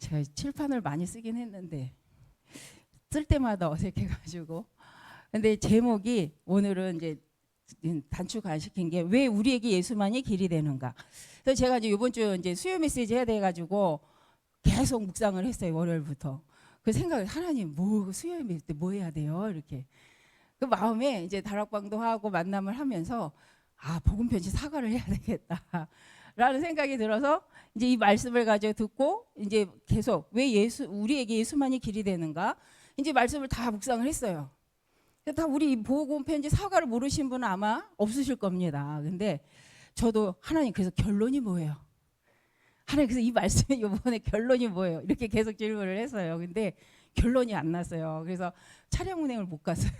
제가 칠판을 많이 쓰긴 했는데 쓸 때마다 어색해가지고. 근데 제목이 오늘은 이제 단축 안 시킨 게 왜 우리에게 예수만이 길이 되는가. 그래서 제가 이제 이번 주 이제 수요 메시지 해야 돼가지고 계속 묵상을 했어요. 월요일부터. 그 생각을 하나님 뭐 수요 메시지 때 뭐 해야 돼요? 이렇게 그 마음에 이제 다락방도 하고 만남을 하면서 아 복음 편지 사과를 해야 되겠다라는 생각이 들어서 이제 이 말씀을 가지고 듣고 이제 계속 왜 우리에게 예수만이 길이 되는가 이제 말씀을 다 묵상을 했어요. 다 우리 복음 편지 사과를 모르신 분은 아마 없으실 겁니다. 근데 저도 하나님 그래서 결론이 뭐예요? 하나님 그래서 이 말씀의 이번에 결론이 뭐예요? 이렇게 계속 질문을 했어요. 근데 결론이 안 났어요. 그래서 차량 운행을 못 갔어요.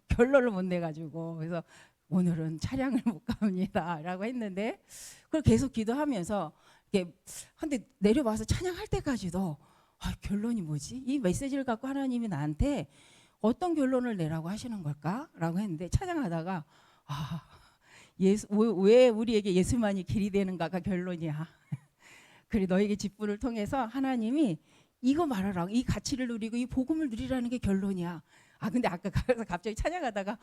결론을 못 내가지고. 그래서 오늘은 차량을 못 갑니다 라고 했는데 그걸 계속 기도하면서 이렇게 근데 내려와서 찬양할 때까지도 아, 결론이 뭐지? 이 메시지를 갖고 하나님이 나한테 어떤 결론을 내라고 하시는 걸까? 라고 했는데 찬양하다가 아, 왜 우리에게 예수만이 길이 되는가가 결론이야. 그래 너에게 직분을 통해서 하나님이 이거 말하라고 이 가치를 누리고 이 복음을 누리라는 게 결론이야. 아 근데 아까 가서 갑자기 찬양하다가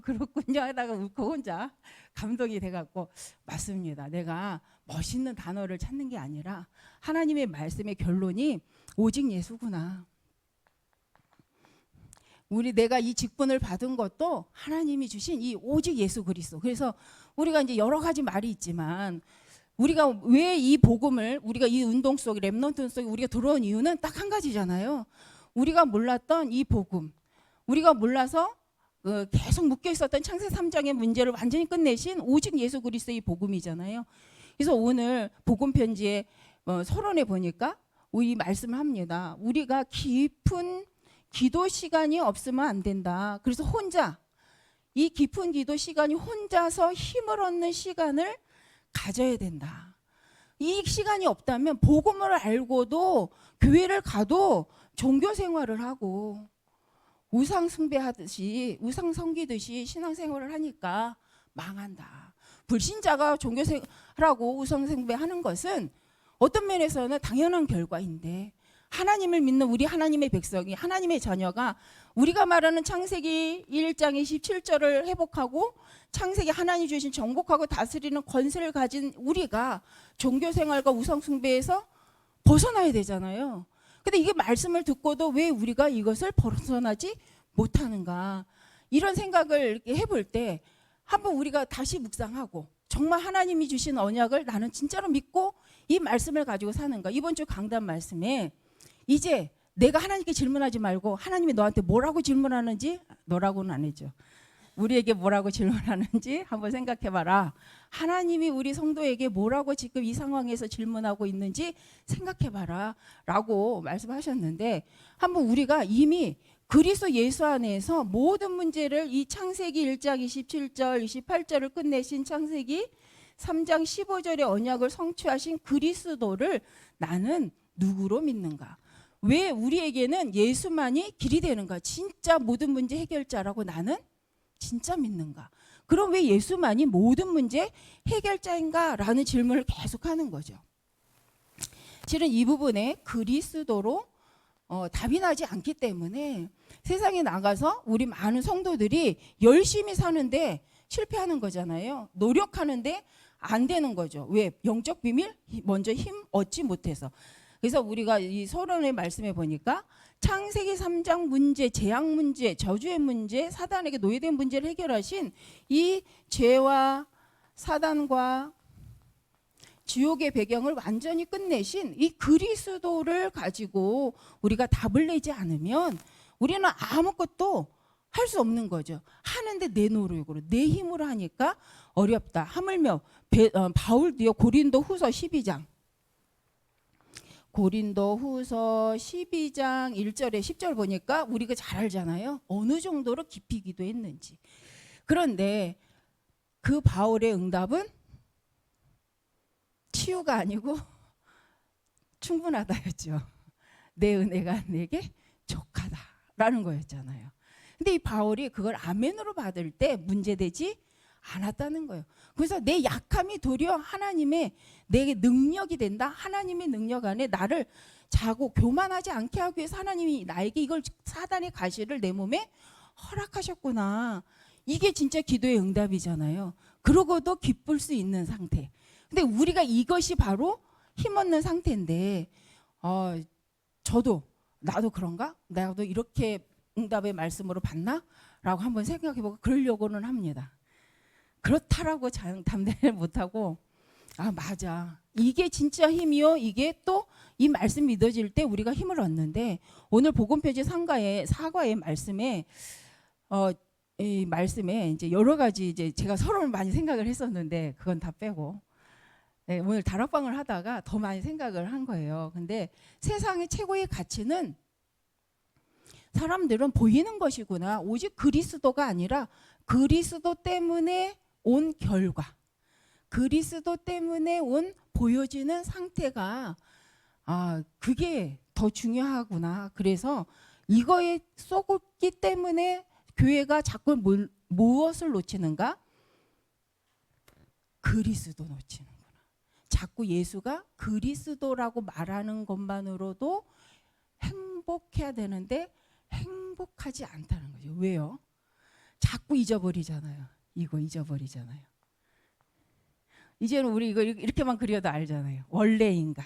그렇군요 하다가 울고 혼자 감동이 돼갖고 맞습니다. 내가 멋있는 단어를 찾는 게 아니라 하나님의 말씀의 결론이 오직 예수구나. 내가 이 직분을 받은 것도 하나님이 주신 이 오직 예수 그리스도. 그래서 우리가 이제 여러 가지 말이 있지만 우리가 왜 이 복음을 우리가 이 운동 속에 렘넌트 속에 우리가 들어온 이유는 딱 한 가지잖아요. 우리가 몰랐던 이 복음, 우리가 몰라서 계속 묶여 있었던 창세기 3장의 문제를 완전히 끝내신 오직 예수 그리스도의 복음이잖아요. 그래서 오늘 복음 편지에 서론에 보니까 이 말씀을 합니다. 우리가 깊은 기도 시간이 없으면 안 된다. 그래서 혼자 이 깊은 기도 시간이 혼자서 힘을 얻는 시간을 가져야 된다. 이 시간이 없다면 복음을 알고도 교회를 가도 종교 생활을 하고 우상 숭배하듯이 우상 섬기듯이 신앙생활을 하니까 망한다. 불신자가 종교 생활하고 우상 숭배하는 것은 어떤 면에서는 당연한 결과인데 하나님을 믿는 우리 하나님의 백성이 하나님의 자녀가 우리가 말하는 창세기 1장 27절을 회복하고 창세기 하나님 주신 정복하고 다스리는 권세를 가진 우리가 종교생활과 우상숭배에서 벗어나야 되잖아요. 근데 이게 말씀을 듣고도 왜 우리가 이것을 벗어나지 못하는가 이런 생각을 해볼 때 한번 우리가 다시 묵상하고 정말 하나님이 주신 언약을 나는 진짜로 믿고 이 말씀을 가지고 사는가. 이번 주 강단 말씀에 이제 내가 하나님께 질문하지 말고 하나님이 너한테 뭐라고 질문하는지 너라고는 안 했죠. 우리에게 뭐라고 질문하는지 한번 생각해봐라. 하나님이 우리 성도에게 뭐라고 지금 이 상황에서 질문하고 있는지 생각해봐라 라고 말씀하셨는데 한번 우리가 이미 그리스도 예수 안에서 모든 문제를 이 창세기 1장 27절 28절을 끝내신 창세기 3장 15절의 언약을 성취하신 그리스도를 나는 누구로 믿는가? 왜 우리에게는 예수만이 길이 되는가? 진짜 모든 문제 해결자라고 나는 진짜 믿는가? 그럼 왜 예수만이 모든 문제 해결자인가? 라는 질문을 계속하는 거죠. 실은 이 부분에 그리스도로 답이 나지 않기 때문에 세상에 나가서 우리 많은 성도들이 열심히 사는데 실패하는 거잖아요. 노력하는데 안 되는 거죠. 왜? 영적 비밀 먼저 힘 얻지 못해서. 그래서 우리가 이 서론의 말씀에 보니까 창세기 3장 문제, 재앙 문제, 저주의 문제, 사단에게 노예된 문제를 해결하신 이 죄와 사단과 지옥의 배경을 완전히 끝내신 이 그리스도를 가지고 우리가 답을 내지 않으면 우리는 아무것도 할 수 없는 거죠. 하는데 내 노력으로 내 힘으로 하니까 어렵다. 하물며 바울도요 고린도 후서 12장 고린도 후서 12장 1절에 10절 보니까 우리가 잘 알잖아요. 어느 정도로 깊이 기도했는지. 그런데 그 바울의 응답은 치유가 아니고 충분하다였죠. 내 은혜가 내게 족하다라는 거였잖아요. 근데 이 바울이 그걸 아멘으로 받을 때 문제되지 않았다는 거예요. 그래서 내 약함이 도리어 하나님의 내 능력이 된다. 하나님의 능력 안에 나를 자고 교만하지 않게 하기 위해서 하나님이 나에게 이걸 사단의 가시를 내 몸에 허락하셨구나. 이게 진짜 기도의 응답이잖아요. 그러고도 기쁠 수 있는 상태. 근데 우리가 이것이 바로 힘없는 상태인데 나도 그런가? 나도 이렇게 응답의 말씀으로 받나? 라고 한번 생각해보고 그러려고는 합니다. 그렇다라고 담대를 못하고 맞아. 이게 진짜 힘이요. 이게 또 이 말씀 믿어질 때 우리가 힘을 얻는데 오늘 복음표지 사과의 말씀에 이 말씀에 이제 여러 가지 이제 제가 서로 많이 생각을 했었는데 그건 다 빼고 네, 오늘 다락방을 하다가 더 많이 생각을 한 거예요. 근데 세상의 최고의 가치는 사람들은 보이는 것이구나. 오직 그리스도가 아니라 그리스도 때문에 온 결과, 그리스도 때문에 온 보여지는 상태가 그게 더 중요하구나. 그래서 이거에 쏘기 때문에 교회가 자꾸 무엇을 놓치는가? 그리스도 놓치는구나. 자꾸 예수가 그리스도라고 말하는 것만으로도 행복해야 되는데 행복하지 않다는 거죠. 왜요? 자꾸 잊어버리잖아요. 이거 잊어버리잖아요. 이제는 우리 이거 이렇게만 그려도 알잖아요. 원래 인간.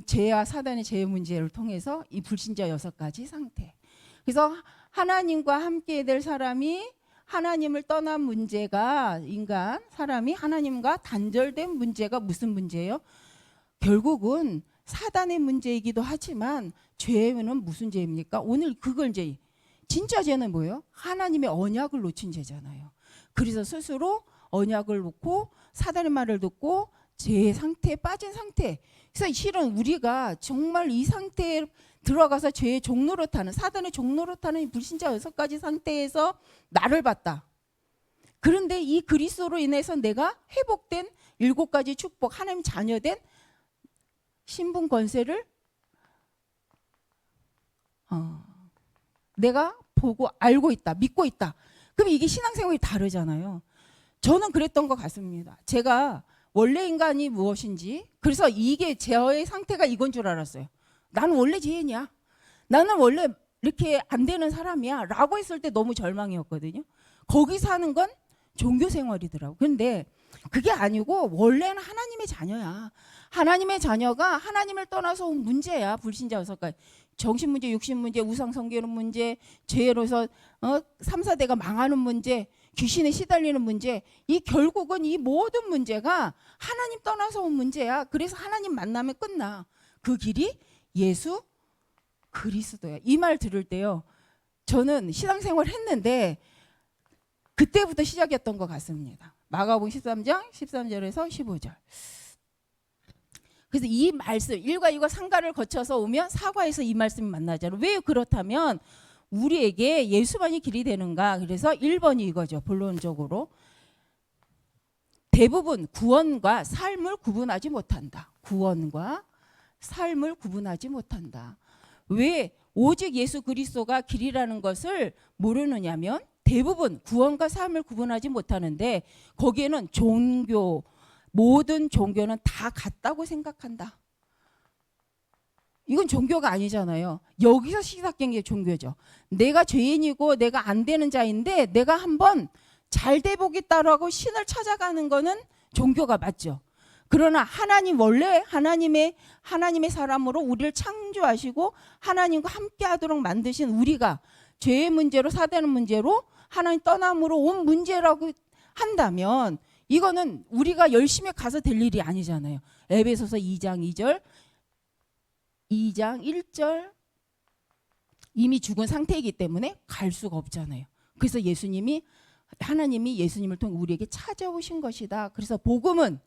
죄와 사단의 죄의 문제를 통해서 이 불신자 6가지 상태. 그래서 하나님과 함께 될 사람이 하나님을 떠난 문제가 사람이 하나님과 단절된 문제가 무슨 문제예요? 결국은 사단의 문제이기도 하지만 죄는 무슨 죄입니까? 오늘 그걸 이제 진짜 죄는 뭐예요? 하나님의 언약을 놓친 죄잖아요. 그래서 스스로 언약을 놓고 사단의 말을 듣고 죄의 상태에 빠진 상태. 그래서 실은 우리가 정말 이 상태에 들어가서 죄의 종로로 타는 사단의 종로로 타는 이 불신자 6가지 상태에서 나를 봤다. 그런데 이 그리스도로 인해서 내가 회복된 7가지 축복, 하나님 자녀된 신분 권세를 내가 보고 알고 있다, 믿고 있다. 그럼 이게 신앙생활이 다르잖아요. 저는 그랬던 것 같습니다. 제가 원래 인간이 무엇인지, 그래서 이게 저의 상태가 이건 줄 알았어요. 나는 원래 죄인이야. 나는 원래 이렇게 안 되는 사람이야. 라고 했을 때 너무 절망이었거든요. 거기서 하는 건 종교 생활이더라고요. 근데 그게 아니고 원래는 하나님의 자녀야. 하나님의 자녀가 하나님을 떠나서 온 문제야. 불신자 6가지. 정신문제, 육신문제, 우상숭배하는 문제, 죄로서 3, 4대가 망하는 문제, 귀신에 시달리는 문제. 이 결국은 이 모든 문제가 하나님 떠나서 온 문제야. 그래서 하나님 만나면 끝나. 그 길이 예수 그리스도야. 이 말 들을 때요, 저는 신앙생활 했는데 그때부터 시작이었던 것 같습니다. 마가복음 13장 13절에서 15절. 그래서 이 말씀 1과 2과 3가를 거쳐서 오면 사과에서 이 말씀이 만나잖아요. 왜 그렇다면 우리에게 예수만이 길이 되는가? 그래서 1번이 이거죠. 본론적으로 대부분 구원과 삶을 구분하지 못한다. 구원과 삶을 구분하지 못한다. 왜 오직 예수 그리스도가 길이라는 것을 모르느냐면 대부분 구원과 삶을 구분하지 못하는데 거기에는 모든 종교는 다 같다고 생각한다. 이건 종교가 아니잖아요. 여기서 시작된 게 종교죠. 내가 죄인이고 내가 안 되는 자인데 내가 한번 잘 돼 보겠다라고 신을 찾아가는 거는 종교가 맞죠. 그러나 하나님 원래 하나님의 사람으로 우리를 창조하시고 하나님과 함께 하도록 만드신 우리가 죄의 문제로 사대는 문제로 하나님 떠남으로 온 문제라고 한다면 이거는 우리가 열심히 가서 될 일이 아니잖아요. 에베소서 2장 2절 2장 1절 이미 죽은 상태이기 때문에 갈 수가 없잖아요. 그래서 하나님이 예수님을 통해 우리에게 찾아오신 것이다. 그래서 복음은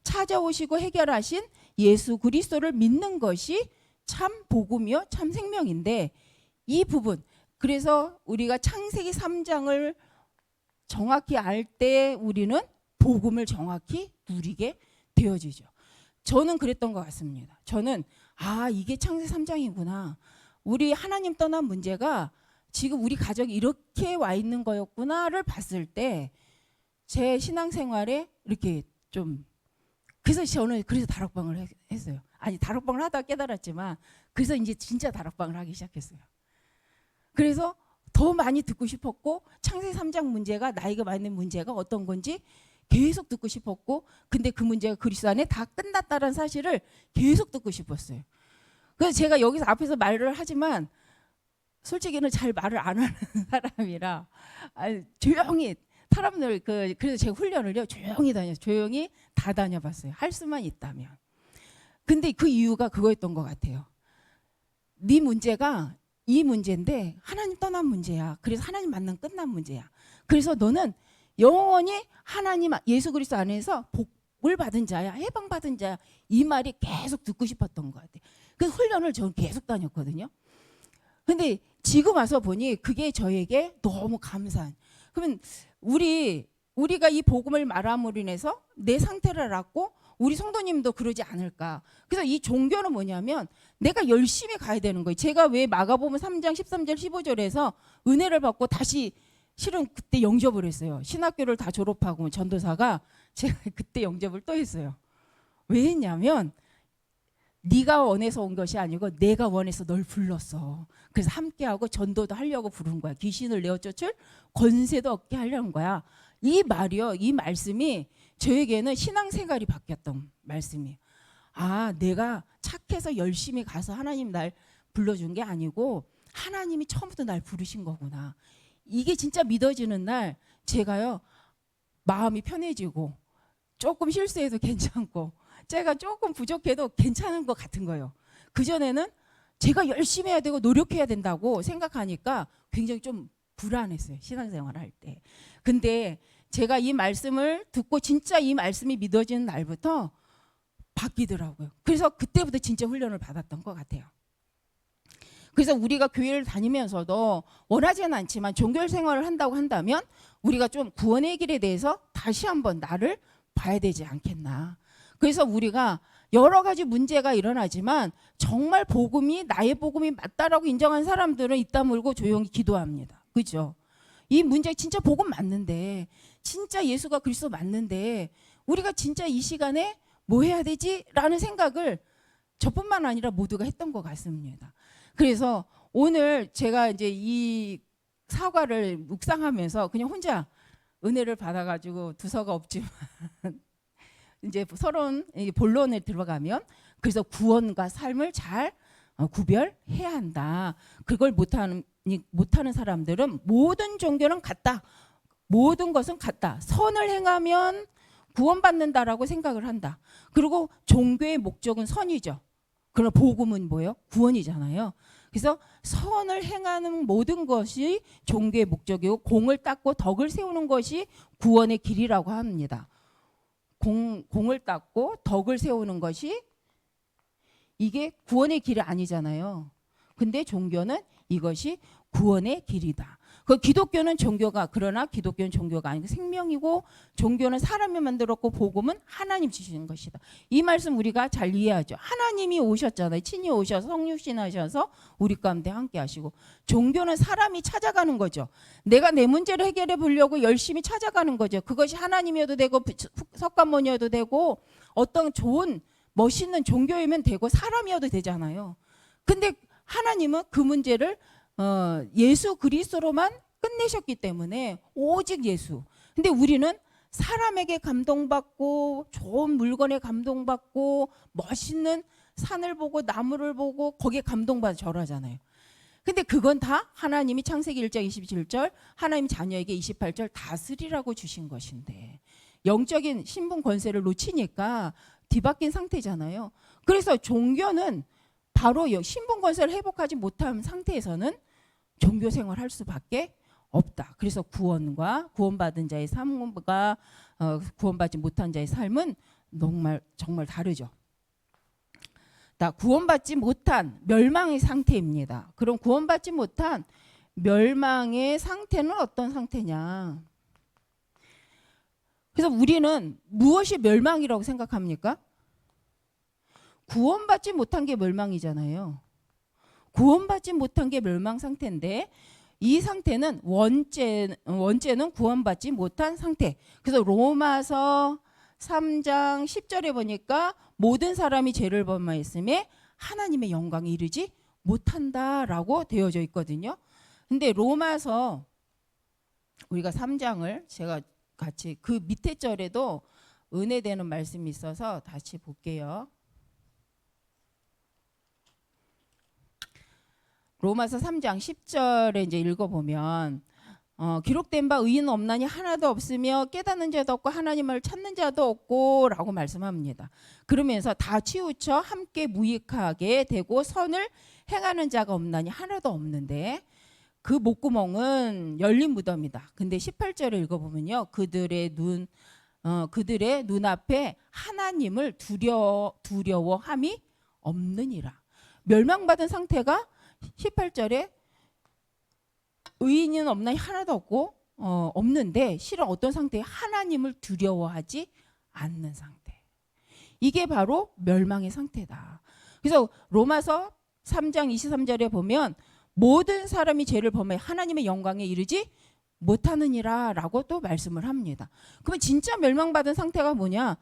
찾아오시고 해결하신 예수 그리스도를 믿는 것이 참 복음이요 참 생명인데 이 부분, 그래서 우리가 창세기 3장을 정확히 알 때 우리는 복음을 정확히 누리게 되어지죠. 저는 그랬던 것 같습니다. 저는 이게 창세기 3장이구나. 우리 하나님 떠난 문제가 지금 우리 가족이 이렇게 와 있는 거였구나를 봤을 때 제 신앙생활에 이렇게 좀, 그래서 저는 그래서 다락방을 했어요. 아니, 다락방을 하다가 깨달았지만 그래서 이제 진짜 다락방을 하기 시작했어요. 그래서 더 많이 듣고 싶었고, 창세기 3장 문제가, 나에게 맞는 문제가 어떤 건지 계속 듣고 싶었고, 근데 그 문제가 그리스도 안에 다 끝났다는 사실을 계속 듣고 싶었어요. 그래서 제가 여기서 앞에서 말을 하지만 솔직히는 잘 말을 안 하는 사람이라 조용히 사람들 그래서 제가 훈련을요 조용히 다 다녀봤어요. 할 수만 있다면. 근데 그 이유가 그거였던 것 같아요. 네 문제가 이 문제인데 하나님 떠난 문제야. 그래서 하나님 만남 끝난 문제야. 그래서 너는 영원히 하나님 예수 그리스도 안에서 복을 받은 자야, 해방 받은 자야. 이 말이 계속 듣고 싶었던 것 같아요. 그래서 훈련을 저는 계속 다녔거든요. 근데 지금 와서 보니 그게 저에게 너무 감사한. 그러면 우리가 이 복음을 말함으로 인해서 내 상태를 알았고 우리 성도님도 그러지 않을까. 그래서 이 종교는 뭐냐면 내가 열심히 가야 되는 거예요. 제가 왜 마가복음 3장 13절 15절에서 은혜를 받고 다시, 실은 그때 영접을 했어요. 신학교를 다 졸업하고 전도사가 제가 그때 영접을 또 했어요. 왜 했냐면 네가 원해서 온 것이 아니고 내가 원해서 널 불렀어. 그래서 함께하고 전도도 하려고 부른 거야. 귀신을 내어쫓을 권세도 얻게 하려는 거야. 이 말이요, 이 말씀이 저에게는 신앙생활이 바뀌었던 말씀이에요. 아, 내가 착해서 열심히 가서 하나님 날 불러준 게 아니고 하나님이 처음부터 날 부르신 거구나. 이게 진짜 믿어지는 날 제가요 마음이 편해지고 조금 실수해도 괜찮고 제가 조금 부족해도 괜찮은 것 같은 거예요. 그전에는 제가 열심히 해야 되고 노력해야 된다고 생각하니까 굉장히 좀 불안했어요. 신앙생활 할 때. 근데 제가 이 말씀을 듣고 진짜 이 말씀이 믿어지는 날부터 바뀌더라고요. 그래서 그때부터 진짜 훈련을 받았던 것 같아요. 그래서 우리가 교회를 다니면서도 원하지는 않지만 종교 생활을 한다고 한다면 우리가 좀 구원의 길에 대해서 다시 한번 나를 봐야 되지 않겠나. 그래서 우리가 여러 가지 문제가 일어나지만 정말 복음이 나의 복음이 맞다라고 인정한 사람들은 입 다물고 조용히 기도합니다. 그죠? 이 문제 진짜 복음 맞는데, 진짜 예수가 그리스도 맞는데 우리가 진짜 이 시간에 뭐 해야 되지? 라는 생각을 저뿐만 아니라 모두가 했던 것 같습니다. 그래서 오늘 제가 이제 이 사과를 묵상하면서 그냥 혼자 은혜를 받아가지고 두서가 없지만 이제 서론 본론에 들어가면, 그래서 구원과 삶을 잘 구별해야 한다. 그걸 못하는 사람들은 모든 종교는 같다. 모든 것은 같다. 선을 행하면 구원받는다라고 생각을 한다. 그리고 종교의 목적은 선이죠. 그러나 복음은 뭐예요? 구원이잖아요. 그래서 선을 행하는 모든 것이 종교의 목적이고 공을 닦고 덕을 세우는 것이 구원의 길이라고 합니다. 공을 닦고 덕을 세우는 것이 이게 구원의 길이 아니잖아요. 근데 종교는 이것이 구원의 길이다. 그 기독교는 종교가, 그러나 기독교는 종교가 아니고 생명이고 종교는 사람이 만들었고 복음은 하나님 주시는 것이다. 이 말씀 우리가 잘 이해하죠. 하나님이 오셨잖아요. 친히 오셔서 성육신 하셔서 우리 가운데 함께 하시고, 종교는 사람이 찾아가는 거죠. 내가 내 문제를 해결해 보려고 열심히 찾아가는 거죠. 그것이 하나님이어도 되고 석가모니여도 되고 어떤 좋은 멋있는 종교이면 되고 사람이어도 되잖아요. 근데 하나님은 그 문제를 예수 그리스도로만 끝내셨기 때문에 오직 예수. 근데 우리는 사람에게 감동받고 좋은 물건에 감동받고 멋있는 산을 보고 나무를 보고 거기에 감동받아 절하잖아요. 근데 그건 다 하나님이 창세기 1장 27절 하나님 자녀에게 28절 다스리라고 주신 것인데 영적인 신분 권세를 놓치니까 뒤바뀐 상태잖아요. 그래서 종교는 바로 신분 권세를 회복하지 못한 상태에서는 종교 생활할 수밖에 없다. 그래서 구원과 구원받은 자의 삶과 구원받지 못한 자의 삶은 정말 다르죠. 구원받지 못한 멸망의 상태입니다. 그럼 구원받지 못한 멸망의 상태는 어떤 상태냐? 그래서 우리는 무엇이 멸망이라고 생각합니까? 구원받지 못한 게 멸망이잖아요. 구원받지 못한 게 멸망 상태인데 이 상태는 원죄는 구원받지 못한 상태. 그래서 로마서 3장 10절에 보니까 모든 사람이 죄를 범하였음에 하나님의 영광에 이르지 못한다라고 되어져 있거든요. 근데 로마서 우리가 3장을 제가 같이 그 밑에 절에도 은혜되는 말씀이 있어서 다시 볼게요. 로마서 3장 10절에 이제 읽어보면 기록된 바 의인은 없나니 하나도 없으며 깨닫는 자도 없고 하나님을 찾는 자도 없고 라고 말씀합니다. 그러면서 다 치우쳐 함께 무익하게 되고 선을 행하는 자가 없나니 하나도 없는데 그 목구멍은 열린 무덤이다. 근데 18절을 읽어보면요. 그들의 눈앞에 하나님을 두려워함이 없느니라. 멸망받은 상태가 18절에 의인은 없나니 하나도 없고 없는데 실은 어떤 상태에 하나님을 두려워하지 않는 상태. 이게 바로 멸망의 상태다. 그래서 로마서 3장 23절에 보면 모든 사람이 죄를 범해 하나님의 영광에 이르지 못하느니라 라고 또 말씀을 합니다. 그러면 진짜 멸망받은 상태가 뭐냐?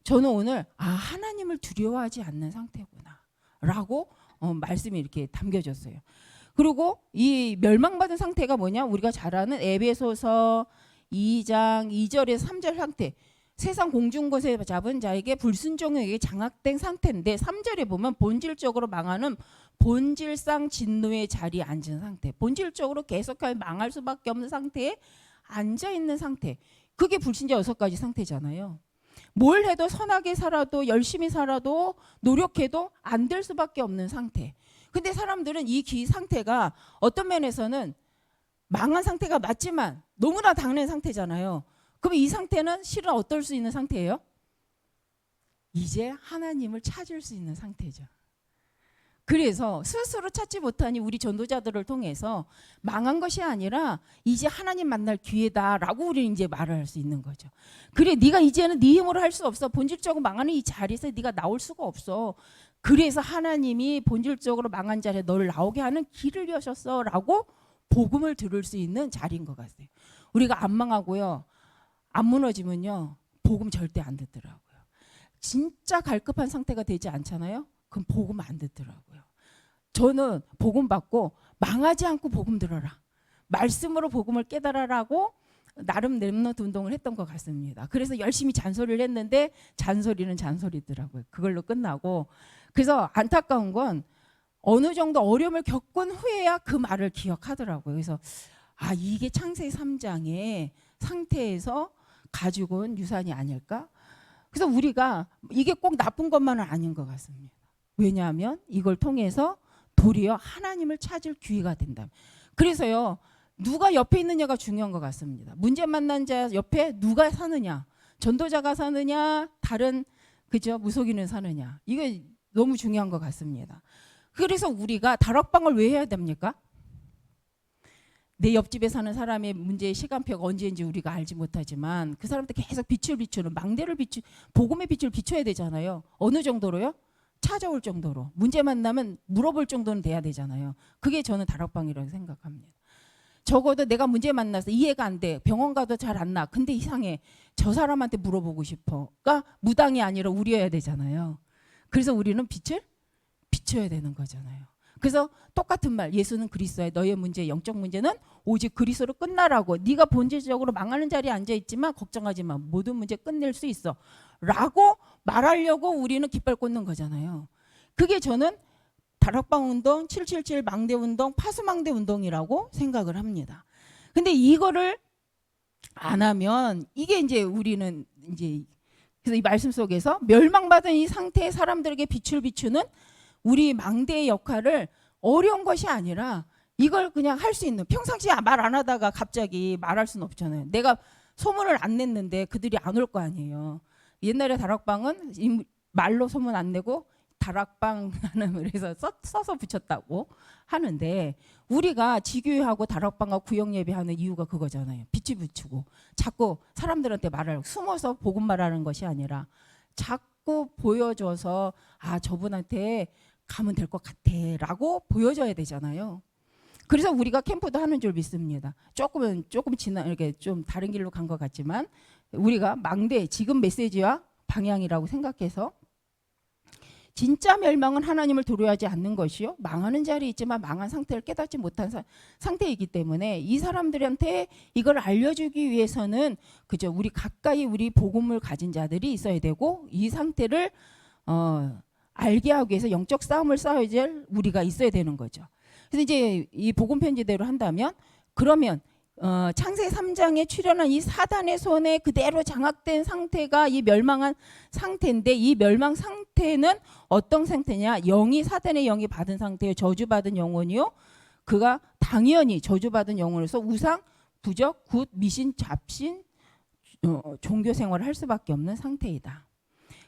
저는 오늘 하나님을 두려워하지 않는 상태구나 라고 말씀이 이렇게 담겨졌어요. 그리고 이 멸망받은 상태가 뭐냐? 우리가 잘 아는 에베소서 2장 2절에서 3절 상태. 세상 공중곳에 잡은 자에게 불순종에게 장악된 상태인데 3절에 보면 본질적으로 망하는 본질상 진노의 자리에 앉은 상태. 본질적으로 계속하여 망할 수밖에 없는 상태에 앉아있는 상태. 그게 불신자 6가지 상태잖아요. 뭘 해도 선하게 살아도 열심히 살아도 노력해도 안 될 수밖에 없는 상태. 근데 사람들은 이 상태가 어떤 면에서는 망한 상태가 맞지만 너무나 당연한 상태잖아요. 그럼 이 상태는 실은 어떨 수 있는 상태예요? 이제 하나님을 찾을 수 있는 상태죠. 그래서 스스로 찾지 못하니 우리 전도자들을 통해서 망한 것이 아니라 이제 하나님 만날 기회다라고 우리는 이제 말을 할 수 있는 거죠. 그래, 네가 이제는 네 힘으로 할 수 없어. 본질적으로 망하는 이 자리에서 네가 나올 수가 없어. 그래서 하나님이 본질적으로 망한 자리에 너를 나오게 하는 길을 여셨어라고 복음을 들을 수 있는 자리인 것 같아요. 우리가 안 망하고요, 안 무너지면요, 복음 절대 안 듣더라고요. 진짜 갈급한 상태가 되지 않잖아요. 그럼 복음 안 듣더라고요. 저는 복음 받고 망하지 않고 복음 들어라. 말씀으로 복음을 깨달아라고 나름 렘넌트 운동을 했던 것 같습니다. 그래서 열심히 잔소리를 했는데 잔소리는 잔소리더라고요. 그걸로 끝나고. 그래서 안타까운 건 어느 정도 어려움을 겪은 후에야 그 말을 기억하더라고요. 그래서 이게 창세기 3장의 상태에서 가지고 온 유산이 아닐까? 그래서 우리가 이게 꼭 나쁜 것만은 아닌 것 같습니다. 왜냐하면 이걸 통해서 도리어 하나님을 찾을 기회가 된다. 그래서요, 누가 옆에 있느냐가 중요한 것 같습니다. 문제 만난 자 옆에 누가 사느냐, 전도자가 사느냐, 다른 무속인은 사느냐, 이게 너무 중요한 것 같습니다. 그래서 우리가 다락방을 왜 해야 됩니까? 내 옆집에 사는 사람의 문제의 시간표가 언제인지 우리가 알지 못하지만 그 사람한테 계속 빛을 비추는 복음의 빛을 비춰야 되잖아요. 어느 정도로요? 찾아올 정도로. 문제 만나면 물어볼 정도는 돼야 되잖아요. 그게 저는 다락방이라고 생각합니다. 적어도 내가 문제 만나서 이해가 안 돼. 병원 가도 잘 안 나. 근데 이상해. 저 사람한테 물어보고 싶어가 무당이 아니라 우리여야 되잖아요. 그래서 우리는 빛을 비춰야 되는 거잖아요. 그래서 똑같은 말, 예수는 그리스도야. 너의 문제, 영적 문제는 오직 그리스도로 끝나라고. 네가 본질적으로 망하는 자리에 앉아있지만 걱정하지 마. 모든 문제 끝낼 수 있어 라고 말하려고 우리는 깃발 꽂는 거잖아요. 그게 저는 다락방 운동, 777 망대 운동, 파수망대 운동이라고 생각을 합니다. 근데 이거를 안 하면 이게 이제 우리는 이제 그래서 이 말씀 속에서 멸망받은 이 상태의 사람들에게 빛을 비추는 우리 망대의 역할을 어려운 것이 아니라 이걸 그냥 할 수 있는, 평상시에 말 안 하다가 갑자기 말할 수는 없잖아요. 내가 소문을 안 냈는데 그들이 안 올 거 아니에요. 옛날에 다락방은 말로 소문 안 내고 다락방 하는 그래서 써서 붙였다고 하는데 우리가 지교회하고 다락방과 구역 예배하는 이유가 그거잖아요. 빛을 비추고 자꾸 사람들한테 말하려고 숨어서 복음 말하는 것이 아니라 자꾸 보여줘서 저분한테 가면 될 것 같아 라고 보여줘야 되잖아요. 그래서 우리가 캠프도 하는 줄 믿습니다. 조금 지나 이렇게 좀 다른 길로 간 것 같지만 우리가 망대 지금 메시지와 방향이라고 생각해서 진짜 멸망은 하나님을 두려워하지 않는 것이요 망하는 자리에 있지만 망한 상태를 깨닫지 못한 상태이기 때문에 이 사람들한테 이걸 알려주기 위해서는 그죠 우리 가까이 우리 복음을 가진 자들이 있어야 되고 이 상태를 알게 하기 위해서 영적 싸움을 싸워야 될 우리가 있어야 되는 거죠. 그래서 이제 이 복음 편지대로 한다면 그러면 창세기 3장에 출현한 이 사단의 손에 그대로 장악된 상태가 이 멸망한 상태인데 이 멸망 상태는 어떤 상태냐? 사단의 영이 받은 상태예요. 저주받은 영혼이요. 그가 당연히 저주받은 영혼으로서 우상, 부적, 굿, 미신, 잡신, 종교 생활을 할 수밖에 없는 상태이다.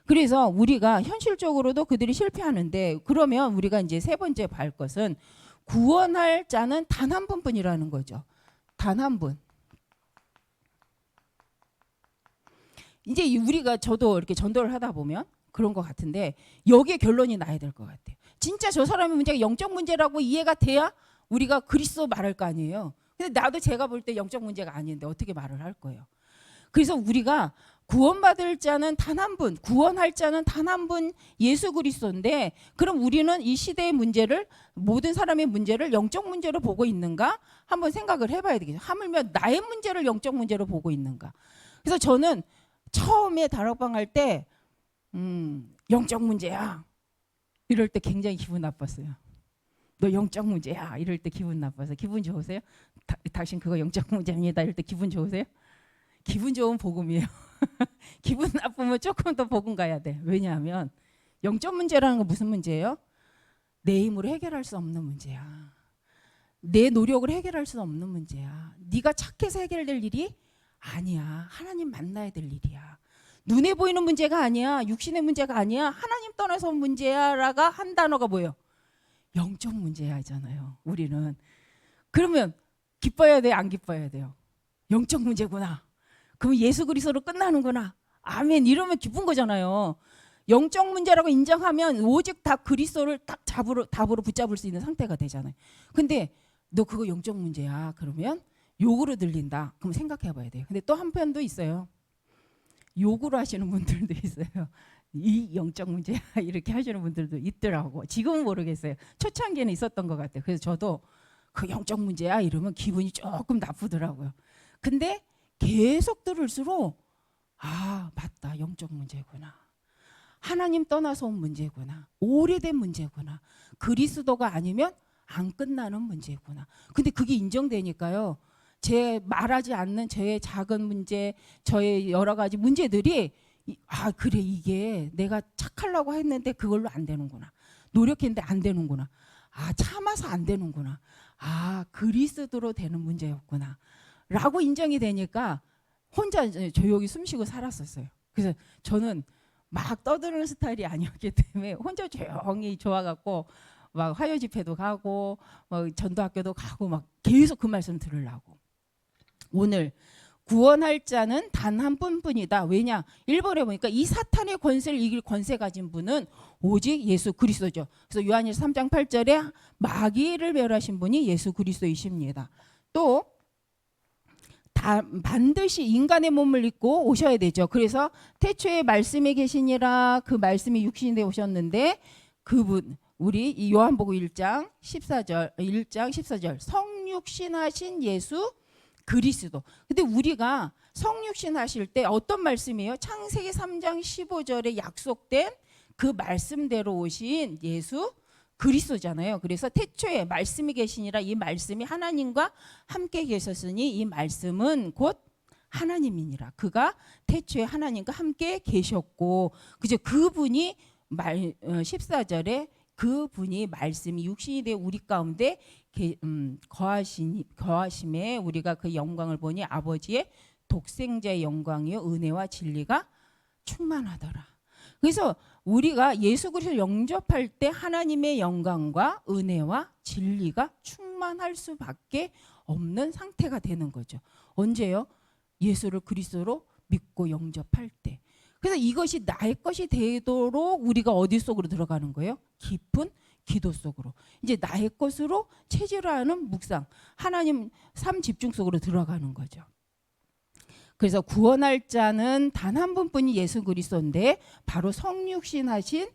그래서 우리가 현실적으로도 그들이 실패하는데 그러면 우리가 이제 세 번째 볼 것은 구원할 자는 단 한 분뿐이라는 거죠. 단 한 분. 이제 우리가 저도 이렇게 전도를 하다 보면 그런 것 같은데 여기에 결론이 나야 될 것 같아요. 진짜 저 사람의 문제가 영적 문제라고 이해가 돼야 우리가 그리스도 말할 거 아니에요. 근데 나도 제가 볼 때 영적 문제가 아닌데 어떻게 말을 할 거예요. 그래서 우리가 구원받을 자는 단 한 분, 구원할 자는 단 한 분 예수 그리스도인데 그럼 우리는 이 시대의 문제를 모든 사람의 문제를 영적 문제로 보고 있는가? 한번 생각을 해봐야 되겠죠. 하물며 나의 문제를 영적 문제로 보고 있는가? 그래서 저는 처음에 다락방 할 때 영적 문제야 이럴 때 굉장히 기분 나빴어요. 너 영적 문제야 이럴 때 기분 나빠서 기분 좋으세요? 당신 그거 영적 문제입니다 이럴 때 기분 좋으세요? 기분 좋은 복음이에요. 기분 나쁘면 조금 더 복음 가야 돼. 왜냐하면 영적 문제라는 건 무슨 문제예요? 내 힘으로 해결할 수 없는 문제야. 내 노력을 해결할 수 없는 문제야. 네가 착해서 해결될 일이 아니야. 하나님 만나야 될 일이야. 눈에 보이는 문제가 아니야. 육신의 문제가 아니야. 하나님 떠나서 온 문제야라가 한 단어가 뭐예요? 영적 문제야잖아요. 우리는. 그러면 기뻐야 돼? 안 기뻐야 돼요? 영적 문제구나. 그럼 예수 그리스도로 끝나는구나. 아멘. 이러면 기쁜 거잖아요. 영적 문제라고 인정하면 오직 다 그리스도를 딱 답으로 붙잡을 수 있는 상태가 되잖아요. 근데 너 그거 영적 문제야. 그러면 욕으로 들린다. 그럼 생각해 봐야 돼요. 근데 또 한편도 있어요. 욕으로 하시는 분들도 있어요. 이 영적 문제야 이렇게 하시는 분들도 있더라고. 지금은 모르겠어요. 초창기에는 있었던 것 같아요. 그래서 저도 그 영적 문제야 이러면 기분이 조금 나쁘더라고요. 근데 계속 들을수록 아 맞다 영적 문제구나. 하나님 떠나서 온 문제구나. 오래된 문제구나. 그리스도가 아니면 안 끝나는 문제구나. 근데 그게 인정되니까요. 제 말하지 않는 저의 작은 문제, 저의 여러 가지 문제들이 아 그래 이게 내가 착하려고 했는데 그걸로 안 되는구나. 노력했는데 안 되는구나. 아 참아서 안 되는구나. 아 그리스도로 되는 문제였구나. 라고 인정이 되니까 혼자 조용히 숨쉬고 살았었어요. 그래서 저는 막 떠드는 스타일이 아니었기 때문에 혼자 조용히 좋아갖고 막 화요 집회도 가고 막 전도학교도 가고 막 계속 그 말씀 들으려고. 오늘 구원할 자는 단 한 분뿐이다. 왜냐? 1번에 보니까 이 사탄의 권세를 이길 권세 가진 분은 오직 예수 그리스도죠. 그래서 요한일서 3장 8절에 마귀를 멸하신 분이 예수 그리스도이십니다. 또 반드시 인간의 몸을 입고 오셔야 되죠. 그래서 태초에 말씀이 계시니라 그 말씀이 육신이 되어 오셨는데 그분 우리 이 요한복음 1장 14절 성육신하신 예수 그리스도. 근데 우리가 성육신 하실 때 어떤 말씀이에요? 창세기 3장 15절에 약속된 그 말씀대로 오신 예수 그리스도잖아요. 그래서 태초에 말씀이 계시니라 이 말씀이 하나님과 함께 계셨으니 이 말씀은 곧 하나님이니라. 그가 태초에 하나님과 함께 계셨고 그죠? 그분이 14절에 그분이 말씀이 육신이 되어 우리 가운데 거하심에 우리가 그 영광을 보니 아버지의 독생자의 영광이요 은혜와 진리가 충만하더라. 그래서 우리가 예수 그리스도를 영접할 때 하나님의 영광과 은혜와 진리가 충만할 수밖에 없는 상태가 되는 거죠. 언제요? 예수를 그리스도로 믿고 영접할 때. 그래서 이것이 나의 것이 되도록 우리가 어디 속으로 들어가는 거예요? 깊은 기도 속으로 이제 나의 것으로 체질화하는 묵상, 하나님 삶 집중 속으로 들어가는 거죠. 그래서 구원할 자는 단 한 분뿐이 예수 그리스도인데 바로 성육신 하신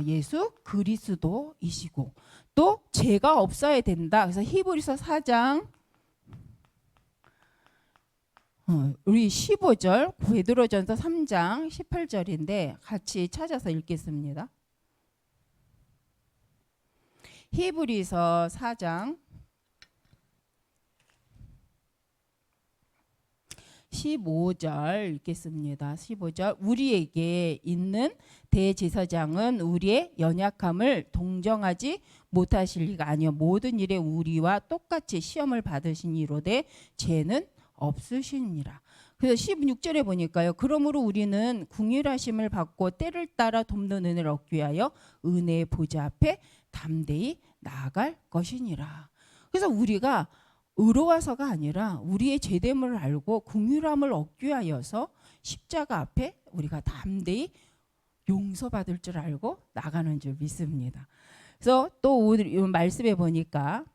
예수 그리스도이시고 또 죄가 없어야 된다. 그래서 히브리서 4장 우리 15절, 베드로전서 3장 18절인데 같이 찾아서 읽겠습니다. 히브리서 4장 15절 읽겠습니다. 15절 우리에게 있는 대제사장은 우리의 연약함을 동정하지 못하실 리가 아니요 모든 일에 우리와 똑같이 시험을 받으시니로되 죄는 없으시니라. 그래서 16절에 보니까요. 그러므로 우리는 궁휼하심을 받고 때를 따라 돕는 은혜를 얻기 위하여 은혜의 보좌 앞에 담대히 나아갈 것이니라. 그래서 우리가 의로워서가 아니라 우리의 죄됨을 알고 긍휼함을 얻기 위하여서 십자가 앞에 우리가 담대히 용서받을 줄 알고 나가는 줄 믿습니다. 그래서 또 우리 말씀에 보니까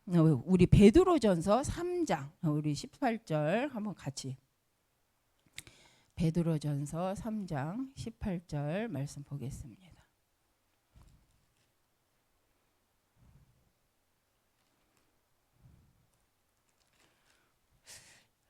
우리 베드로전서 3장 우리 18절 한번 같이 베드로전서 3장 18절 말씀 보겠습니다.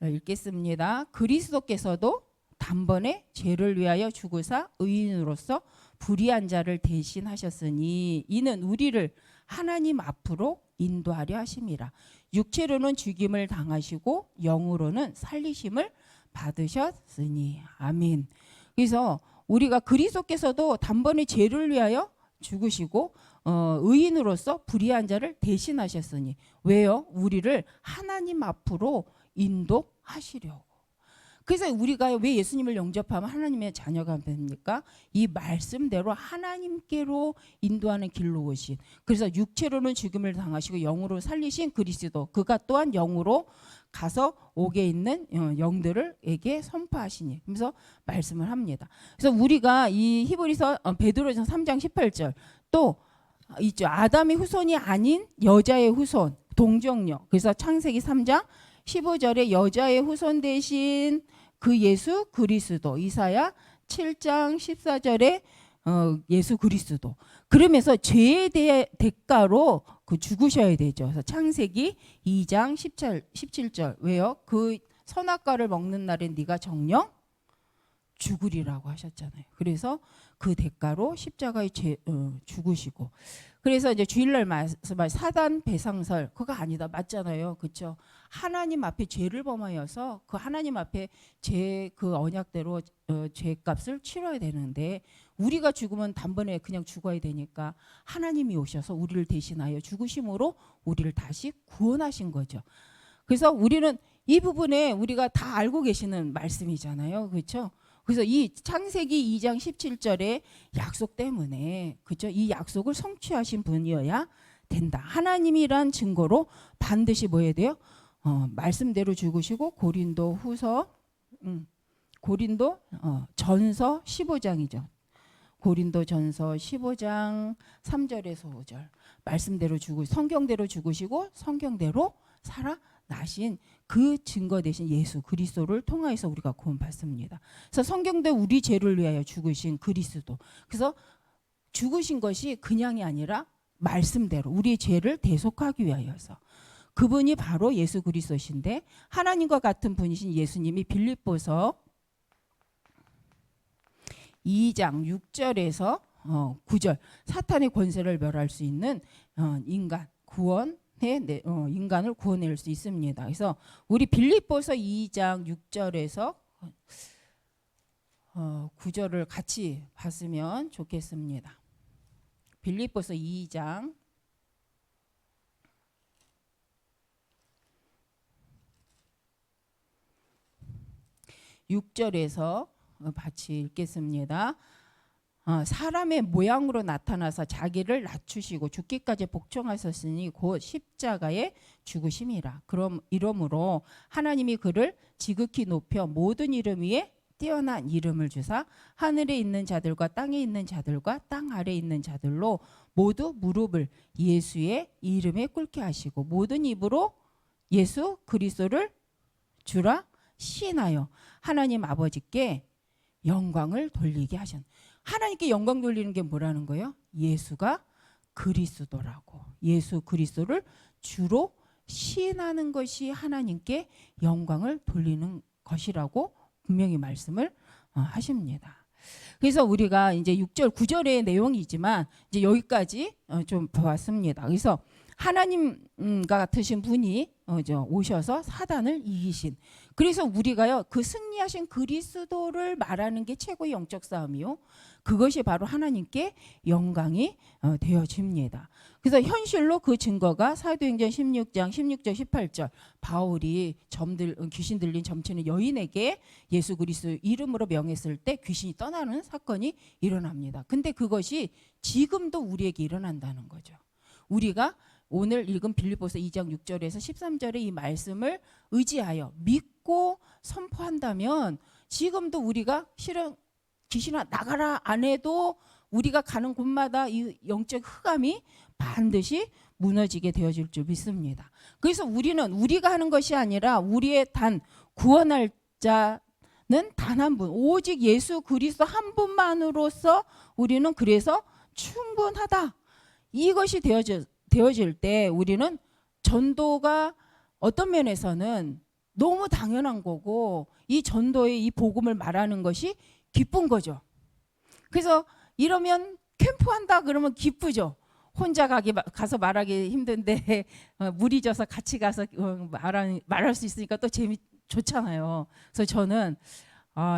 읽겠습니다. 그리스도께서도 단번에 죄를 위하여 죽으사 의인으로서 불의한 자를 대신하셨으니 이는 우리를 하나님 앞으로 인도하려 하심이라. 육체로는 죽임을 당하시고 영으로는 살리심을 받으셨으니 아멘. 그래서 우리가 그리스도께서도 단번에 죄를 위하여 죽으시고 의인으로서 불의한 자를 대신하셨으니 왜요? 우리를 하나님 앞으로 인도하시려고. 그래서 우리가 왜 예수님을 영접하면 하나님의 자녀가 됩니까? 이 말씀대로 하나님께로 인도하는 길로 오신, 그래서 육체로는 죽음을 당하시고 영으로 살리신 그리스도, 그가 또한 영으로 가서 옥에 있는 영들에게 선포하시니, 그래서 말씀을 합니다. 그래서 우리가 이 히브리서 베드로전서 3장 18절 또 있죠. 아담의 후손이 아닌 여자의 후손 동정녀. 그래서 창세기 3장 15절에 여자의 후손 대신 그 예수 그리스도, 이사야 7장 14절에 예수 그리스도. 그러면서 죄에 대해 대가로 그 죽으셔야 되죠. 그래서 창세기 2장 17절 왜요? 그 선악과를 먹는 날에 네가 정령 죽으리라고 하셨잖아요. 그래서 그 대가로 십자가에 죽으시고, 그래서 이제 주일날 말씀할 사단 배상설 그거 아니다 맞잖아요, 그렇죠? 하나님 앞에 죄를 범하여서 그 하나님 앞에 죄 그 언약대로 죄값을 치러야 되는데 우리가 죽으면 단번에 그냥 죽어야 되니까 하나님이 오셔서 우리를 대신하여 죽으심으로 우리를 다시 구원하신 거죠. 그래서 우리는 이 부분에 우리가 다 알고 계시는 말씀이잖아요, 그렇죠? 그래서 이 창세기 2장 17절의 약속 때문에, 그렇죠? 이 약속을 성취하신 분이어야 된다. 하나님이란 증거로 반드시 뭐 해야 돼요? 말씀대로 죽으시고 고린도 전서 15장이죠. 고린도 전서 15장 3절에서 5절 말씀대로 성경대로 죽으시고 성경대로 살아나신 그 증거 대신 예수 그리스도를 통하여서 우리가 구원받습니다. 그래서 성경대 우리 죄를 위하여 죽으신 그리스도, 그래서 죽으신 것이 그냥이 아니라 말씀대로 우리의 죄를 대속하기 위하여서 그분이 바로 예수 그리스도신데, 하나님과 같은 분이신 예수님이 빌립보서 2장 6절에서 9절 사탄의 권세를 멸할 수 있는 인간 인간을 구원할 수 있습니다. 그래서 우리 빌립보서 2장 6절에서 9절을 같이 봤으면 좋겠습니다. 빌립보서 2장 6절에서 같이 읽겠습니다. 사람의 모양으로 나타나서 자기를 낮추시고 죽기까지 복종하셨으니 곧 십자가에 죽으심이라. 그럼 이러므로 하나님이 그를 지극히 높여 모든 이름 위에 뛰어난 이름을 주사 하늘에 있는 자들과 땅에 있는 자들과 땅 아래에 있는 자들로 모두 무릎을 예수의 이름에 꿇게 하시고 모든 입으로 예수 그리스도를 주라 시인하여 하나님 아버지께 영광을 돌리게 하셨. 하나님께 영광 돌리는 게 뭐라는 거예요? 예수가 그리스도라고. 예수 그리스도를 주로 시인하는 것이 하나님께 영광을 돌리는 것이라고 분명히 말씀을 하십니다. 그래서 우리가 이제 6절, 9절의 내용이지만 이제 여기까지 좀 보았습니다. 그래서 하나님과 같으신 분이 오셔서 사단을 이기신. 그래서 우리가요 그 승리하신 그리스도를 말하는 게 최고의 영적 싸움이요. 그것이 바로 하나님께 영광이 되어집니다. 그래서 현실로 그 증거가 사도행전 16장 16절 18절 바울이 귀신 들린 점치는 여인에게 예수 그리스도 이름으로 명했을 때 귀신이 떠나는 사건이 일어납니다. 근데 그것이 지금도 우리에게 일어난다는 거죠. 우리가 오늘 읽은 빌립보서 2장 6절에서 13절의 이 말씀을 의지하여 믿고 선포한다면 지금도 우리가 실은 귀신아 나가라 안 해도 우리가 가는 곳마다 이 영적 흑암이 반드시 무너지게 되어질 줄 믿습니다. 그래서 우리는 우리가 하는 것이 아니라 우리의 단 구원할 자는 단 한 분, 오직 예수 그리스도 한 분만으로서 우리는 그래서 충분하다. 이것이 되어질 때 우리는 전도가 어떤 면에서는 너무 당연한 거고 이 전도의 이 복음을 말하는 것이 기쁜 거죠. 그래서 이러면 캠프한다 그러면 기쁘죠. 혼자 가서 말하기 힘든데 물이 져서 같이 가서 말할 수 있으니까 또 좋잖아요. 그래서 저는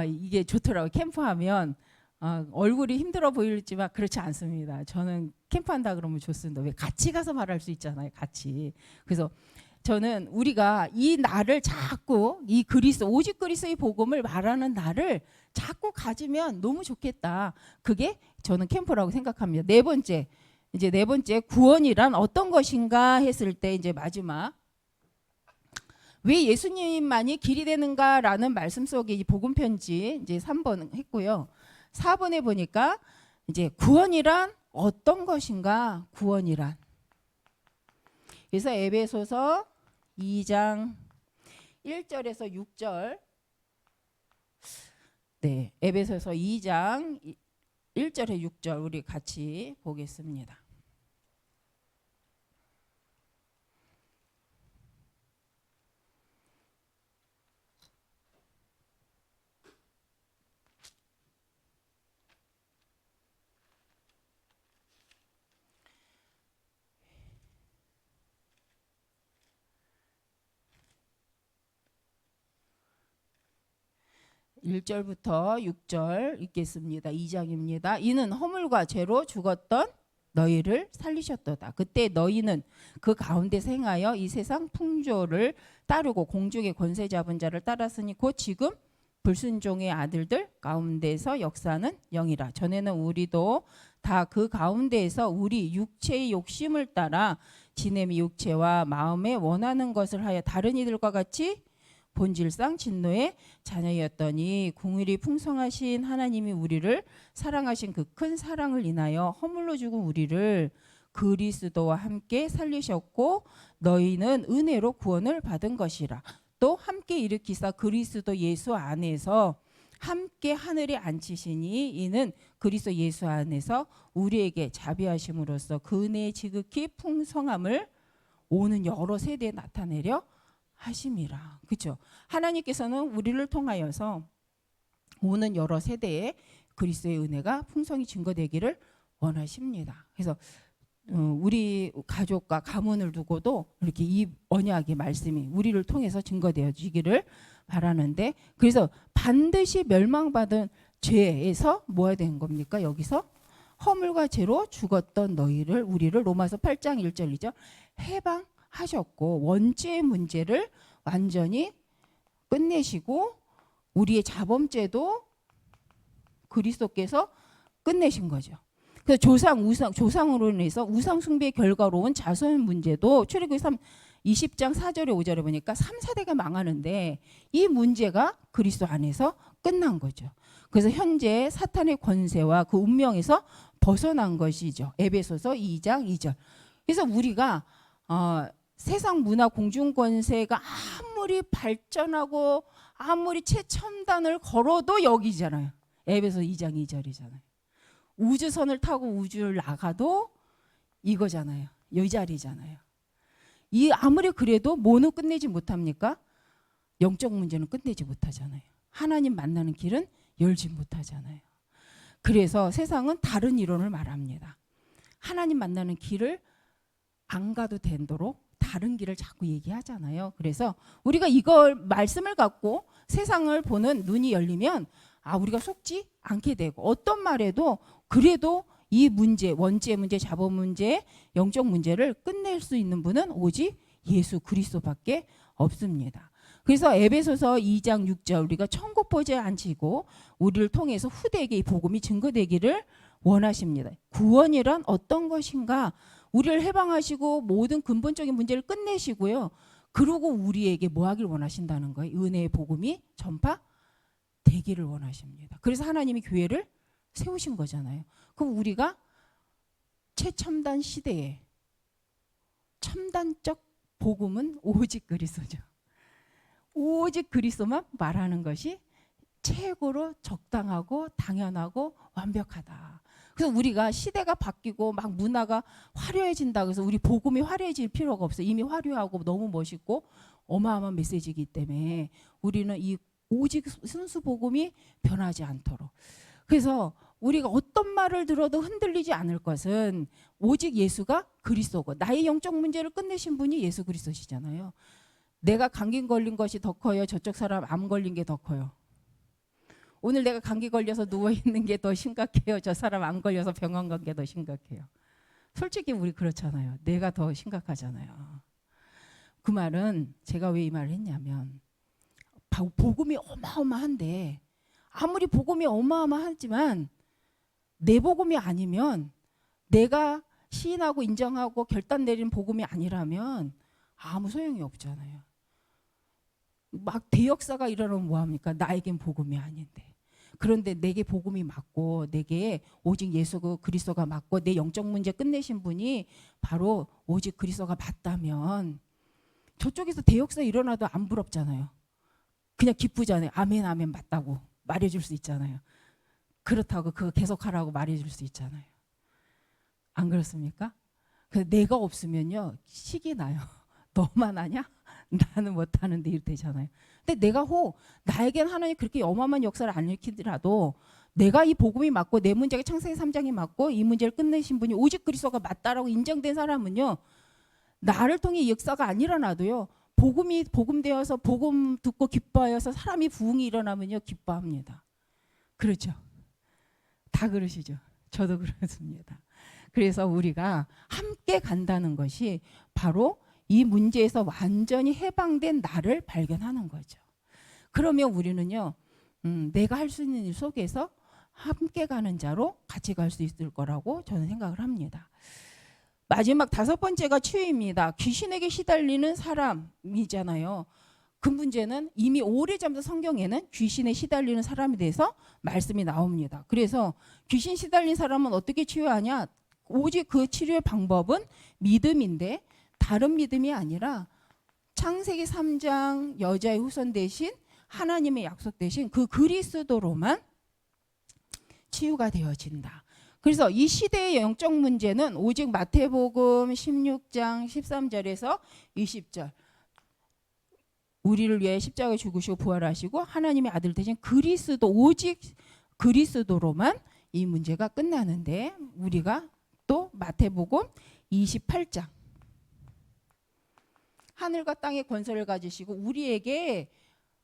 이게 좋더라고요. 캠프하면 얼굴이 힘들어 보이지만 그렇지 않습니다. 저는 캠프한다 그러면 좋습니다. 왜 같이 가서 말할 수 있잖아요. 같이. 그래서 저는 우리가 이 날을 자꾸 이 그리스도 오직 그리스도의 복음을 말하는 날을 자꾸 가지면 너무 좋겠다. 그게 저는 캠프라고 생각합니다. 네 번째 구원이란 어떤 것인가 했을 때 이제 마지막 왜 예수님만이 길이 되는가라는 말씀 속에 이 복음 편지 이제 3번 했고요. 4번에 보니까 이제 구원이란 어떤 것인가? 구원이란. 그래서 에베소서 2장 1절에서 6절. 네, 에베소서 2장 1절에 6절 우리 같이 보겠습니다. (1절부터) (6절) 읽겠습니다. 2장입니다. 이는 허물과 죄로 죽었던 너희를 살리셨도다. 그때 너희는 그 가운데서 행하여 이 세상 풍조를 따르고 공중의 권세 잡은 자를 따랐으니 곧 지금 불순종의 아들들 가운데서 역사는 영이라. 전에는 우리도 다 그 가운데에서 우리 육체의 욕심을 따라 지냄이 육체와 마음에 원하는 것을 하여 다른 이들과 같이 본질상 진노의 자녀였더니 궁일이 풍성하신 하나님이 우리를 사랑하신 그 큰 사랑을 인하여 허물로 죽은 우리를 그리스도와 함께 살리셨고 너희는 은혜로 구원을 받은 것이라. 또 함께 일으키사 그리스도 예수 안에서 함께 하늘에 앉히시니 이는 그리스도 예수 안에서 우리에게 자비하심으로써 그 은혜의 지극히 풍성함을 오는 여러 세대에 나타내려 하심이라. 그렇죠? 하나님께서는 우리를 통하여서 오는 여러 세대에 그리스도의 은혜가 풍성히 증거되기를 원하십니다. 그래서 우리 가족과 가문을 두고도 이렇게 이 언약의 말씀이 우리를 통해서 증거되어지기를 바라는데, 그래서 반드시 멸망받은 죄에서 뭐야 된 겁니까? 여기서 허물과 죄로 죽었던 너희를 우리를 로마서 8장 1절이죠. 해방하셨고 원죄의 문제를 완전히 끝내시고 우리의 자범죄도 그리스도께서 끝내신 거죠. 그래서 조상으로 인해서 우상 숭배의 결과로 온 자손 문제도 출애굽기 20장 4절에 5절에 보니까 3, 4대가 망하는데 이 문제가 그리스도 안에서 끝난 거죠. 그래서 현재 사탄의 권세와 그 운명에서 벗어난 것이죠. 에베소서 2장 2절. 그래서 우리가 세상 문화 공중 권세가 아무리 발전하고 아무리 최첨단을 걸어도 여기잖아요. 에베소 2장 2절이잖아요. 우주선을 타고 우주를 나가도 이거잖아요. 이 자리잖아요. 이 아무리 그래도 뭐는 끝내지 못합니까? 영적 문제는 끝내지 못하잖아요. 하나님 만나는 길은 열지 못하잖아요. 그래서 세상은 다른 이론을 말합니다. 하나님 만나는 길을 안 가도 되도록 다른 길을 자꾸 얘기하잖아요. 그래서 우리가 이걸 말씀을 갖고 세상을 보는 눈이 열리면 우리가 속지 않게 되고 어떤 말에도 그래도 이 문제, 원죄 문제, 자본 문제, 영적 문제를 끝낼 수 있는 분은 오직 예수 그리스도밖에 없습니다. 그래서 에베소서 2장 6절 우리가 천국 보좌에 앉히고 우리를 통해서 후대에게 이 복음이 증거되기를 원하십니다. 구원이란 어떤 것인가? 우리를 해방하시고 모든 근본적인 문제를 끝내시고요. 그리고 우리에게 뭐 하길 원하신다는 거예요? 은혜의 복음이 전파되기를 원하십니다. 그래서 하나님이 교회를 세우신 거잖아요. 그럼 우리가 최첨단 시대에 첨단적 복음은 오직 그리스도죠. 오직 그리스도만 말하는 것이 최고로 적당하고 당연하고 완벽하다. 그래서 우리가 시대가 바뀌고 막 문화가 화려해진다 그래서 우리 복음이 화려해질 필요가 없어요. 이미 화려하고 너무 멋있고 어마어마한 메시지이기 때문에 우리는 이 오직 순수 복음이 변하지 않도록. 그래서 우리가 어떤 말을 들어도 흔들리지 않을 것은 오직 예수가 그리스도고 나의 영적 문제를 끝내신 분이 예수 그리스도시잖아요. 내가 감기 걸린 것이 더 커요? 저쪽 사람 암 걸린 게 더 커요? 오늘 내가 감기 걸려서 누워있는 게 더 심각해요? 저 사람 암 걸려서 병원 간 게 더 심각해요? 솔직히 우리 그렇잖아요. 내가 더 심각하잖아요. 그 말은 제가 왜 이 말을 했냐면 복음이 어마어마한데 아무리 복음이 어마어마하지만 내 복음이 아니면 내가 시인하고 인정하고 결단 내린 복음이 아니라면 아무 소용이 없잖아요. 막 대역사가 일어나면 뭐합니까? 나에겐 복음이 아닌데. 그런데 내게 복음이 맞고 내게 오직 예수 그리스도가 맞고 내 영적 문제 끝내신 분이 바로 오직 그리스도가 맞다면 저쪽에서 대역사 일어나도 안 부럽잖아요. 그냥 기쁘잖아요. 아멘 아멘 맞다고 말해줄 수 있잖아요. 그렇다고 그거 계속하라고 말해줄 수 있잖아요. 안 그렇습니까? 그래서 내가 없으면요 식이 나요. 너만 하냐? 나는 못하는데 이렇게 되잖아요. 근데 내가 나에겐 하나님 그렇게 어마어마한 역사를 안 일으키더라도 내가 이 복음이 맞고 내 문제가 창세기 3장이 맞고 이 문제를 끝내신 분이 오직 그리스도가 맞다라고 인정된 사람은요 나를 통해 이 역사가 안 일어나도요 복음이 복음되어서 복음 듣고 기뻐하여서 사람이 부흥이 일어나면요 기뻐합니다. 그렇죠? 다 그러시죠? 저도 그렇습니다. 그래서 우리가 함께 간다는 것이 바로 이 문제에서 완전히 해방된 나를 발견하는 거죠. 그러면 우리는요 내가 할 수 있는 일 속에서 함께 가는 자로 같이 갈 수 있을 거라고 저는 생각을 합니다. 마지막 5번째가 치유입니다. 귀신에게 시달리는 사람이잖아요. 그 문제는 이미 오래전부터 성경에는 귀신에 시달리는 사람에 대해서 말씀이 나옵니다. 그래서 귀신 시달린 사람은 어떻게 치유하냐? 오직 그 치료의 방법은 믿음인데 다른 믿음이 아니라 창세기 3장 여자의 후손 대신 하나님의 약속 대신 그 그리스도로만 치유가 되어진다. 그래서 이 시대의 영적 문제는 오직 마태복음 16장 13절에서 20절 우리를 위해 십자가에 죽으시고 부활하시고 하나님의 아들 대신 그리스도 오직 그리스도로만 이 문제가 끝나는데 우리가 또 마태복음 28장 하늘과 땅의 권세를 가지시고 우리에게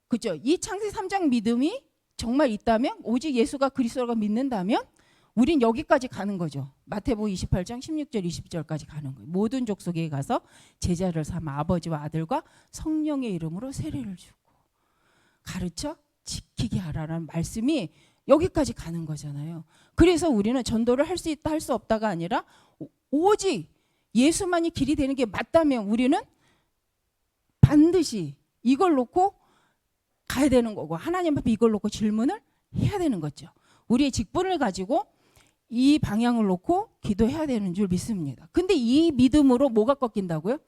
그죠? 이 창세기 3장 믿음이 정말 있다면 오직 예수가 그리스도가 믿는다면 우린 여기까지 가는 거죠. 마태복음 28장 16절 20절까지 가는 거예요. 모든 족속에 가서 제자를 삼아 아버지와 아들과 성령의 이름으로 세례를 주고 가르쳐 지키게 하라는 말씀이 여기까지 가는 거잖아요. 그래서 우리는 전도를 할 수 있다 할 수 없다가 아니라 오직 예수만이 길이 되는 게 맞다면 우리는 반드시 이걸 놓고 가야 되는 거고 하나님 앞에 이걸 놓고 질문을 해야 되는 거죠. 우리의 직분을 가지고 이 방향을 놓고 기도해야 되는 줄 믿습니다. 근데 이 믿음으로 뭐가 꺾인다고요?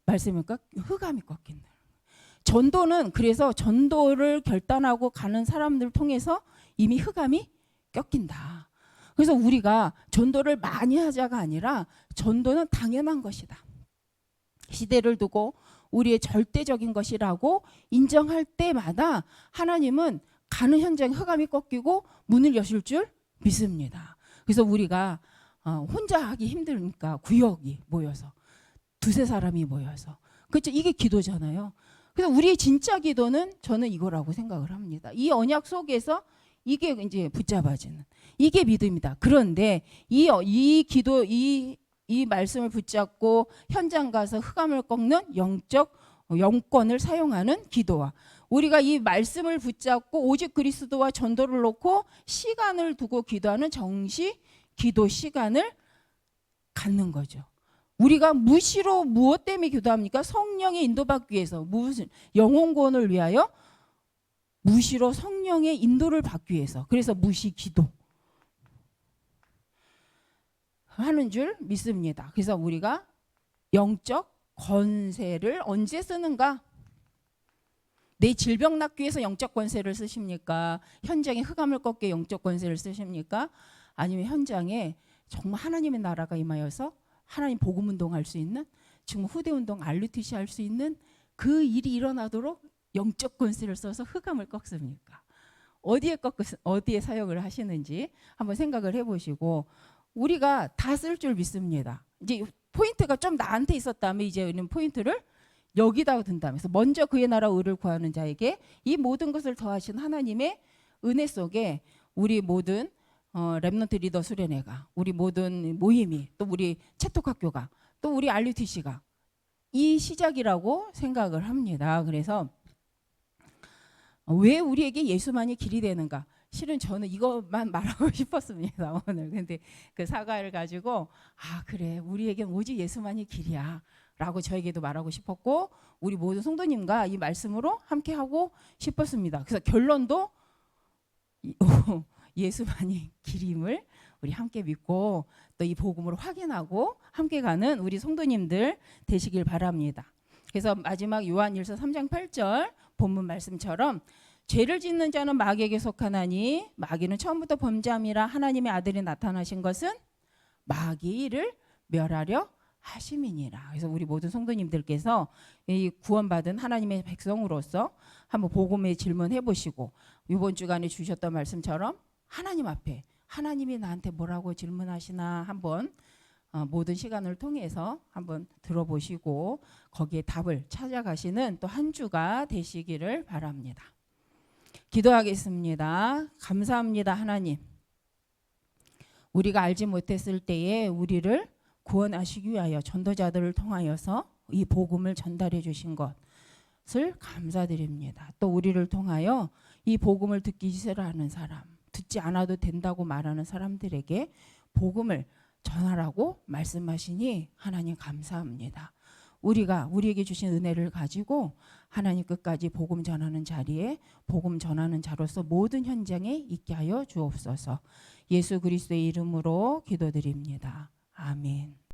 말씀입니까? 흑암이 꺾인다. 전도는 그래서 전도를 결단하고 가는 사람들 통해서 이미 흑암이 꺾인다. 그래서 우리가 전도를 많이 하자가 아니라 전도는 당연한 것이다. 시대를 두고 우리의 절대적인 것이라고 인정할 때마다 하나님은 가는 현장에 흑암이 꺾이고 문을 여실 줄 믿습니다. 그래서 우리가 혼자 하기 힘드니까 구역이 모여서 두세 사람이 모여서 그렇죠. 이게 기도잖아요. 그래서 우리의 진짜 기도는 저는 이거라고 생각을 합니다. 이 언약 속에서 이게 이제 붙잡아지는 이게 믿음이다. 그런데 이 기도 이 말씀을 붙잡고 현장 가서 흑암을 꺾는 영적 영권을 사용하는 기도와 우리가 이 말씀을 붙잡고 오직 그리스도와 전도를 놓고 시간을 두고 기도하는 정시 기도 시간을 갖는 거죠. 우리가 무시로 무엇 때문에 기도합니까? 성령의 인도받기 위해서 무슨 영혼구원을 위하여 무시로 성령의 인도를 받기 위해서 그래서 무시 기도 하는 줄 믿습니다. 그래서 우리가 영적 권세를 언제 쓰는가? 내 질병 낫기 위해서 영적 권세를 쓰십니까? 현장에 흑암을 꺾게 영적 권세를 쓰십니까? 아니면 현장에 정말 하나님의 나라가 임하여서 하나님 복음 운동할 수 있는 지금 후대 운동 RUTC 할 수 있는 그 일이 일어나도록 영적 권세를 써서 흑암을 꺾습니까? 어디에 사용을 하시는지 한번 생각을 해보시고 우리가 다 쓸 줄 믿습니다. 이제 포인트가 좀 나한테 있었다면 이제는 포인트를 여기다 둔다면서 먼저 그의 나라 의를 구하는 자에게 이 모든 것을 더하신 하나님의 은혜 속에 우리 모든 랩넌트 리더 수련회가 우리 모든 모임이 또 우리 채톡학교가 또 우리 RUTC가 이 시작이라고 생각을 합니다. 그래서 왜 우리에게 예수만이 길이 되는가? 실은 저는 이것만 말하고 싶었습니다 오늘. 근데 그 사과를 가지고 그래 우리에겐 오직 예수만이 길이야 라고 저에게도 말하고 싶었고 우리 모든 성도님과 이 말씀으로 함께 하고 싶었습니다. 그래서 결론도 예수만이 길임을 우리 함께 믿고 또 이 복음으로 확인하고 함께 가는 우리 성도님들 되시길 바랍니다. 그래서 마지막 요한일서 3장 8절 본문 말씀처럼 죄를 짓는 자는 마귀에게 속하나니 마귀는 처음부터 범죄함이라 하나님의 아들이 나타나신 것은 마귀를 멸하려 하심이니라. 그래서 우리 모든 성도님들께서 이 구원받은 하나님의 백성으로서 한번 복음에 질문해 보시고 이번 주간에 주셨던 말씀처럼 하나님 앞에 하나님이 나한테 뭐라고 질문하시나 한번 모든 시간을 통해서 한번 들어보시고 거기에 답을 찾아가시는 또 한 주가 되시기를 바랍니다. 기도하겠습니다. 감사합니다 하나님. 우리가 알지 못했을 때에 우리를 구원하시기 위하여 전도자들을 통하여서 이 복음을 전달해 주신 것을 감사드립니다. 또 우리를 통하여 이 복음을 듣기 싫어하는 사람, 듣지 않아도 된다고 말하는 사람들에게 복음을 전하라고 말씀하시니 하나님 감사합니다. 우리가 우리에게 주신 은혜를 가지고 하나님 끝까지 복음 전하는 자리에 복음 전하는 자로서 모든 현장에 있게 하여 주옵소서. 예수 그리스도의 이름으로 기도드립니다. 아멘.